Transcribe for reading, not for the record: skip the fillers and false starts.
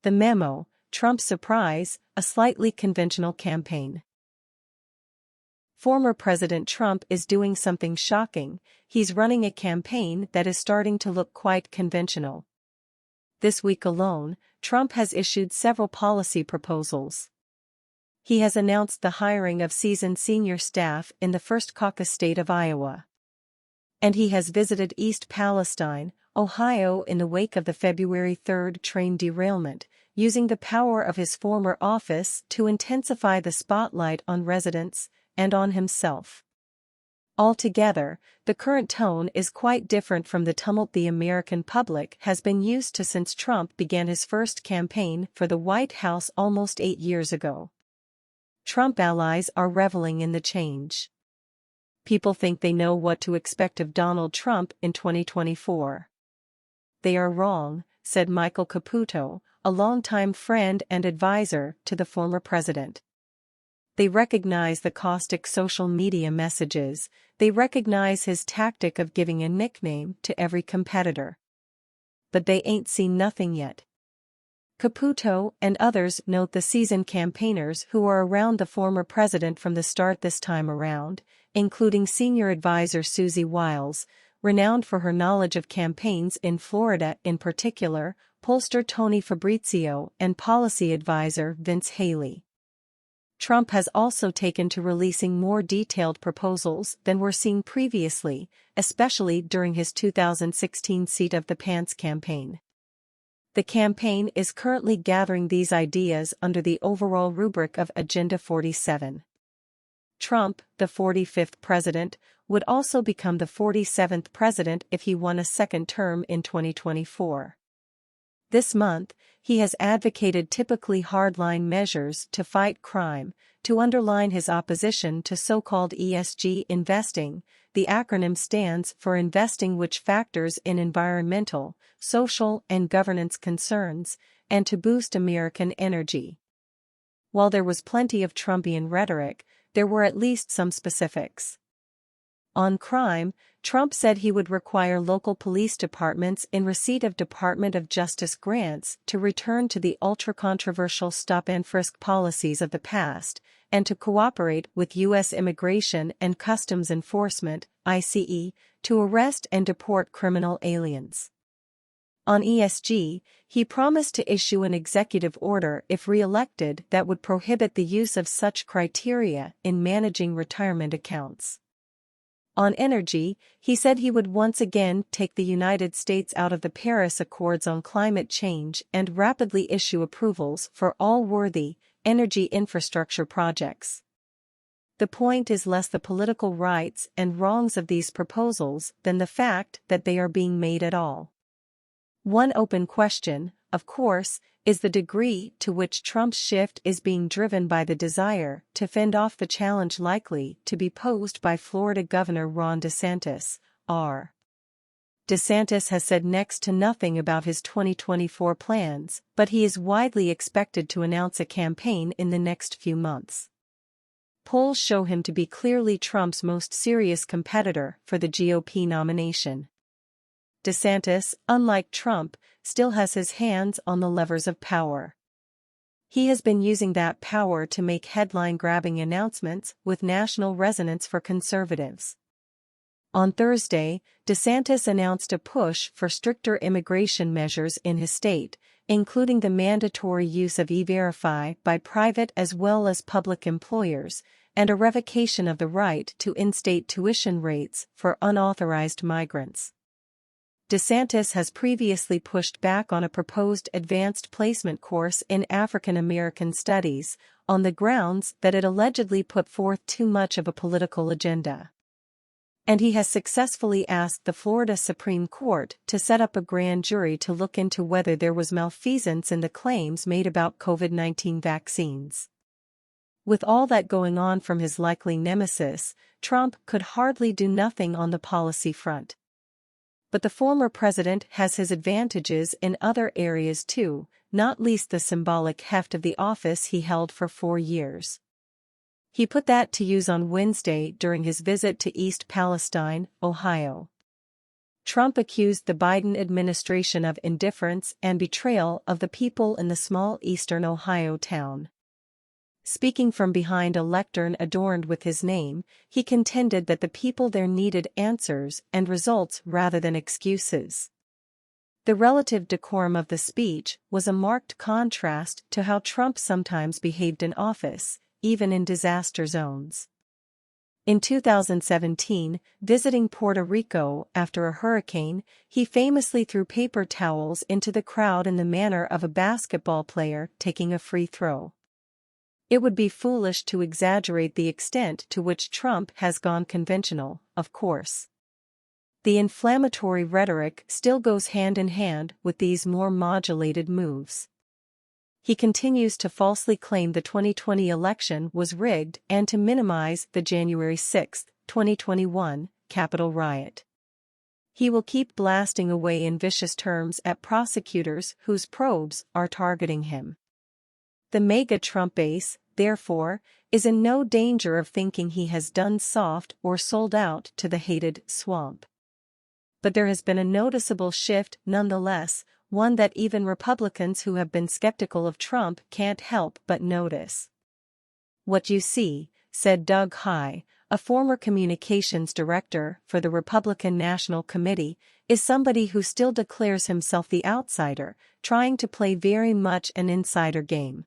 The Memo, Trump surprise, a slightly conventional campaign. Former President Trump is doing something shocking. He's running a campaign that is starting to look quite conventional. This week alone, Trump has issued several policy proposals. He has announced the hiring of seasoned senior staff in the First Caucus state of Iowa. And he has visited East Palestine, Ohio in the wake of the February 3 train derailment, using the power of his former office to intensify the spotlight on residents and on himself. Altogether, the current tone is quite different from the tumult the American public has been used to since Trump began his first campaign for the White House almost 8 years ago. Trump allies are reveling in the change. People think they know what to expect of Donald Trump in 2024. They are wrong, said Michael Caputo, a longtime friend and advisor to the former president. They recognize the caustic social media messages, they recognize his tactic of giving a nickname to every competitor. But they ain't seen nothing yet. Caputo and others note the seasoned campaigners who are around the former president from the start this time around, including senior advisor Susie Wiles, renowned for her knowledge of campaigns in Florida in particular, pollster Tony Fabrizio and policy advisor Vince Haley. Trump has also taken to releasing more detailed proposals than were seen previously, especially during his 2016 Seat of the Pants campaign. The campaign is currently gathering these ideas under the overall rubric of Agenda 47. Trump, the 45th president, would also become the 47th president if he won a second term in 2024. This month, he has advocated typically hardline measures to fight crime, to underline his opposition to so-called ESG investing. The acronym stands for investing which factors in environmental, social and governance concerns, and to boost American energy. While there was plenty of Trumpian rhetoric, there were at least some specifics. On crime, Trump said he would require local police departments in receipt of Department of Justice grants to return to the ultra-controversial stop-and-frisk policies of the past, and to cooperate with U.S. Immigration and Customs Enforcement, ICE, to arrest and deport criminal aliens. On ESG, he promised to issue an executive order if re-elected that would prohibit the use of such criteria in managing retirement accounts. On energy, he said he would once again take the United States out of the Paris Accords on climate change and rapidly issue approvals for all worthy energy infrastructure projects. The point is less the political rights and wrongs of these proposals than the fact that they are being made at all. One open question, of course, is the degree to which Trump's shift is being driven by the desire to fend off the challenge likely to be posed by Florida Governor Ron DeSantis, R. DeSantis has said next to nothing about his 2024 plans, but he is widely expected to announce a campaign in the next few months. Polls show him to be clearly Trump's most serious competitor for the GOP nomination. DeSantis, unlike Trump, still has his hands on the levers of power. He has been using that power to make headline-grabbing announcements with national resonance for conservatives. On Thursday, DeSantis announced a push for stricter immigration measures in his state, including the mandatory use of E-Verify by private as well as public employers, and a revocation of the right to in-state tuition rates for unauthorized migrants. DeSantis has previously pushed back on a proposed advanced placement course in African American studies, on the grounds that it allegedly put forth too much of a political agenda. And he has successfully asked the Florida Supreme Court to set up a grand jury to look into whether there was malfeasance in the claims made about COVID-19 vaccines. With all that going on from his likely nemesis, Trump could hardly do nothing on the policy front. But the former president has his advantages in other areas too, not least the symbolic heft of the office he held for 4 years. He put that to use on Wednesday during his visit to East Palestine, Ohio. Trump accused the Biden administration of indifference and betrayal of the people in the small eastern Ohio town. Speaking from behind a lectern adorned with his name, he contended that the people there needed answers and results rather than excuses. The relative decorum of the speech was a marked contrast to how Trump sometimes behaved in office, even in disaster zones. In 2017, visiting Puerto Rico after a hurricane, he famously threw paper towels into the crowd in the manner of a basketball player taking a free throw. It would be foolish to exaggerate the extent to which Trump has gone conventional, of course. The inflammatory rhetoric still goes hand in hand with these more modulated moves. He continues to falsely claim the 2020 election was rigged and to minimize the January 6, 2021, Capitol riot. He will keep blasting away in vicious terms at prosecutors whose probes are targeting him. The MAGA Trump base, therefore, is in no danger of thinking he has done soft or sold out to the hated swamp. But there has been a noticeable shift nonetheless, one that even Republicans who have been skeptical of Trump can't help but notice. "What you see," said Doug Heye, a former communications director for the Republican National Committee, "is somebody who still declares himself the outsider, trying to play very much an insider game."